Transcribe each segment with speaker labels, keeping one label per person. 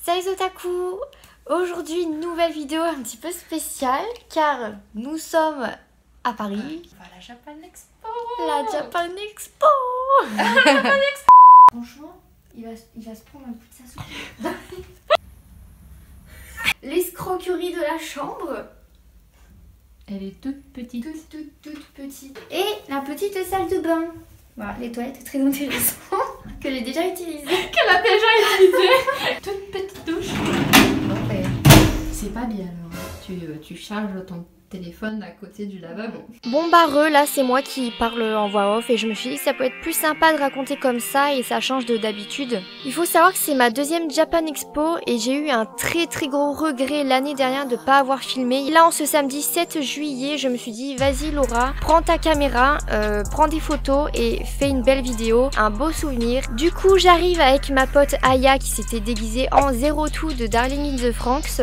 Speaker 1: Salut otaku! Aujourd'hui une nouvelle vidéo un petit peu spéciale car nous sommes à Paris.
Speaker 2: On va à la Japan Expo.
Speaker 1: La Japan Expo. Franchement, il va se prendre un coup de sa soupe. L'escroquerie de la chambre.
Speaker 2: Elle est toute petite.
Speaker 1: Toute petite. Et la petite salle de bain. Voilà, les toilettes très intéressantes que j'ai déjà utilisées.
Speaker 2: Qu'elle a déjà utilisée. Toute petite douche.
Speaker 1: Bon, ben,
Speaker 2: c'est pas bien alors. Tu charges ton téléphone à côté du lavabo.
Speaker 1: Bon là c'est moi qui parle en voix off et je me suis dit que ça peut être plus sympa de raconter comme ça et ça change d'habitude. Il faut savoir que c'est ma deuxième Japan Expo et j'ai eu un très gros regret l'année dernière de pas avoir filmé. Et là en ce samedi 7 juillet je me suis dit vas-y Laura, prends ta caméra, prends des photos et fais une belle vidéo, un beau souvenir. Du coup j'arrive avec ma pote Aya qui s'était déguisée en Zero Two de Darling in the Franxx.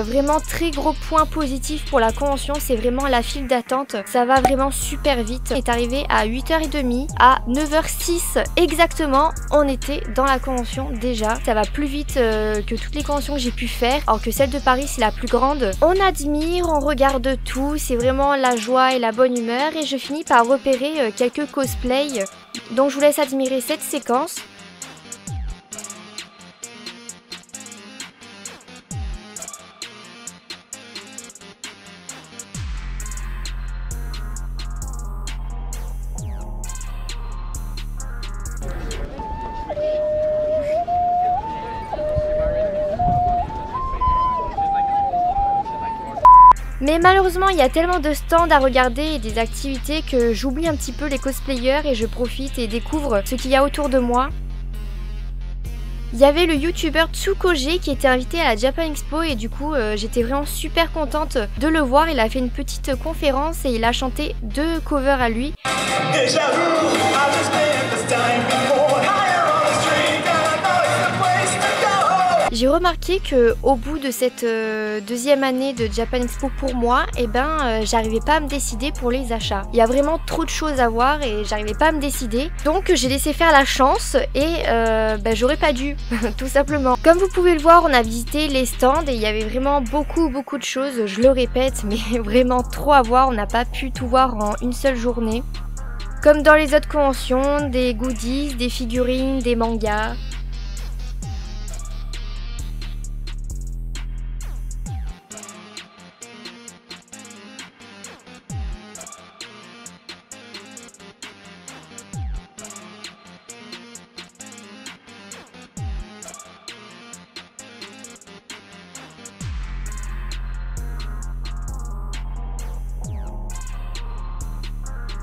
Speaker 1: Vraiment très gros point positif pour la convention. C'est vraiment la file d'attente, ça va vraiment super vite. On est arrivé à 8h30, à 9h06 exactement, on était dans la convention déjà. Ça va plus vite que toutes les conventions que j'ai pu faire, alors que celle de Paris c'est la plus grande. On admire, on regarde tout, c'est vraiment la joie et la bonne humeur et je finis par repérer quelques cosplays. Donc je vous laisse admirer cette séquence. Mais malheureusement il y a tellement de stands à regarder et des activités que j'oublie un petit peu les cosplayers et je profite et découvre ce qu'il y a autour de moi. Il y avait le youtubeur Tsukoge qui était invité à la Japan Expo et du coup j'étais vraiment super contente de le voir. Il a fait une petite conférence et il a chanté 2 covers à lui. J'ai remarqué que au bout de cette deuxième année de Japan Expo pour moi, j'arrivais pas à me décider pour les achats. Il y a vraiment trop de choses à voir et j'arrivais pas à me décider. Donc j'ai laissé faire la chance et j'aurais pas dû, tout simplement. Comme vous pouvez le voir, on a visité les stands et il y avait vraiment beaucoup de choses. Je le répète, mais vraiment trop à voir. On n'a pas pu tout voir en une seule journée. Comme dans les autres conventions, des goodies, des figurines, des mangas.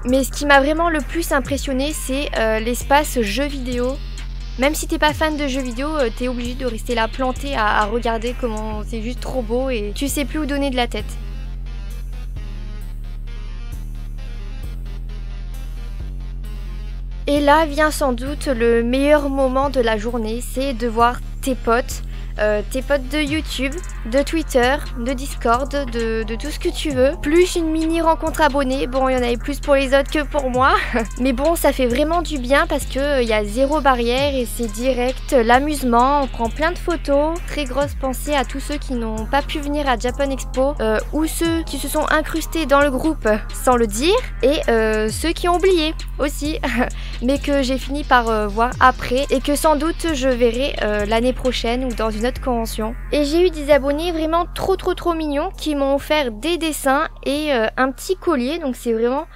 Speaker 1: Mais ce qui m'a vraiment le plus impressionné, c'est l'espace jeux vidéo. Même si t'es pas fan de jeux vidéo, t'es obligé de rester là planté à regarder comment c'est juste trop beau et tu sais plus où donner de la tête. Et là vient sans doute le meilleur moment de la journée, c'est de voir tes potes de YouTube, de Twitter, de Discord, de tout ce que tu veux. Plus une mini rencontre abonnée, bon il y en avait plus pour les autres que pour moi. Mais bon ça fait vraiment du bien parce que il y a zéro barrière et c'est direct l'amusement, on prend plein de photos. Très grosse pensée à tous ceux qui n'ont pas pu venir à Japan Expo ou ceux qui se sont incrustés dans le groupe sans le dire et ceux qui ont oublié aussi mais que j'ai fini par voir après et que sans doute je verrai l'année prochaine ou dans une autre convention. Et j'ai eu des abonnés vraiment trop mignons qui m'ont offert des dessins et un petit collier, donc c'est vraiment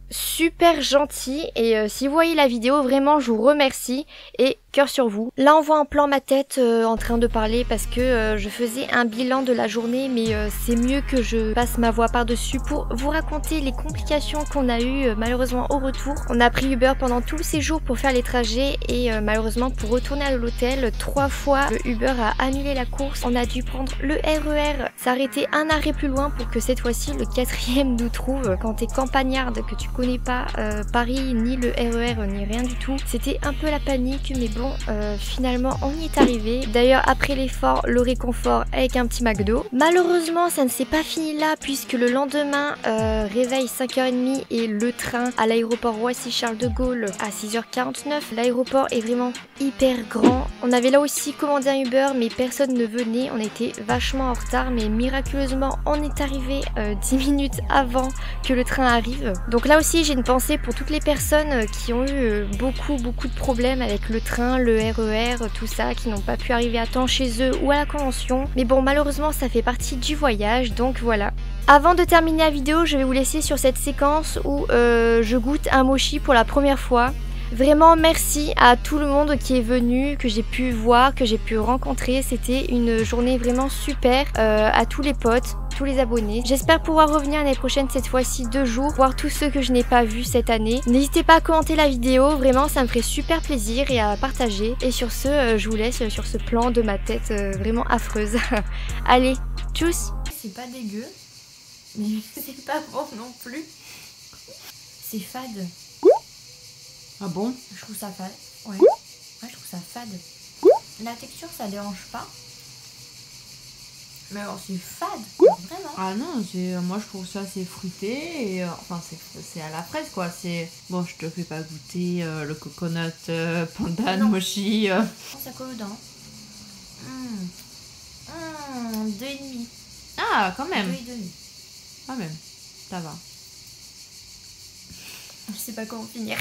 Speaker 1: super gentil et si vous voyez la vidéo vraiment je vous remercie et cœur sur vous. Là on voit en plan ma tête en train de parler parce que je faisais un bilan de la journée mais c'est mieux que je passe ma voix par dessus pour vous raconter les complications qu'on a eues malheureusement au retour. On a pris Uber pendant tout le séjour pour faire les trajets et malheureusement pour retourner à l'hôtel 3 fois le Uber a annulé la course. On a dû prendre le RER, s'arrêter un arrêt plus loin pour que cette fois-ci le 4e nous trouve. Quand t'es campagnarde, que tu connais connais pas Paris, ni le RER, ni rien du tout. C'était un peu la panique, mais bon, finalement on y est arrivé. D'ailleurs, après l'effort, le réconfort avec un petit McDo. Malheureusement, ça ne s'est pas fini là, puisque le lendemain, réveil 5h30 et le train à l'aéroport Roissy-Charles de Gaulle à 6h49. L'aéroport est vraiment hyper grand. On avait là aussi commandé un Uber, mais personne ne venait. On était vachement en retard, mais miraculeusement, on est arrivé 10 minutes avant que le train arrive. Donc là aussi, j'ai une pensée pour toutes les personnes qui ont eu beaucoup de problèmes avec le train, le RER, tout ça, qui n'ont pas pu arriver à temps chez eux ou à la convention. Mais bon, malheureusement, ça fait partie du voyage, donc voilà. Avant de terminer la vidéo, je vais vous laisser sur cette séquence où je goûte un mochi pour la première fois. Vraiment merci à tout le monde qui est venu, que j'ai pu voir, que j'ai pu rencontrer. C'était une journée vraiment super. À tous les potes, tous les abonnés. J'espère pouvoir revenir l'année prochaine, cette fois-ci 2 jours, voir tous ceux que je n'ai pas vus cette année. N'hésitez pas à commenter la vidéo, vraiment ça me ferait super plaisir et à partager. Et sur ce, je vous laisse sur ce plan de ma tête vraiment affreuse. Allez, tchuss!
Speaker 2: C'est pas dégueu, mais c'est pas bon non plus. C'est fade.
Speaker 3: Ah bon?
Speaker 2: Je trouve ça fade. Ouais. Je trouve ça fade. La texture, ça dérange pas. Mais alors, c'est fade. Vraiment.
Speaker 3: Ah non, moi je trouve ça c'est fruité et enfin c'est à la fraise quoi. C'est bon, je te fais pas goûter le coconut pandan
Speaker 2: Non.
Speaker 3: mochi.
Speaker 2: Ça colle aux dents. 2,5.
Speaker 3: Ah quand même.
Speaker 2: 2,5.
Speaker 3: Quand même. Ça va.
Speaker 2: Je sais pas comment finir.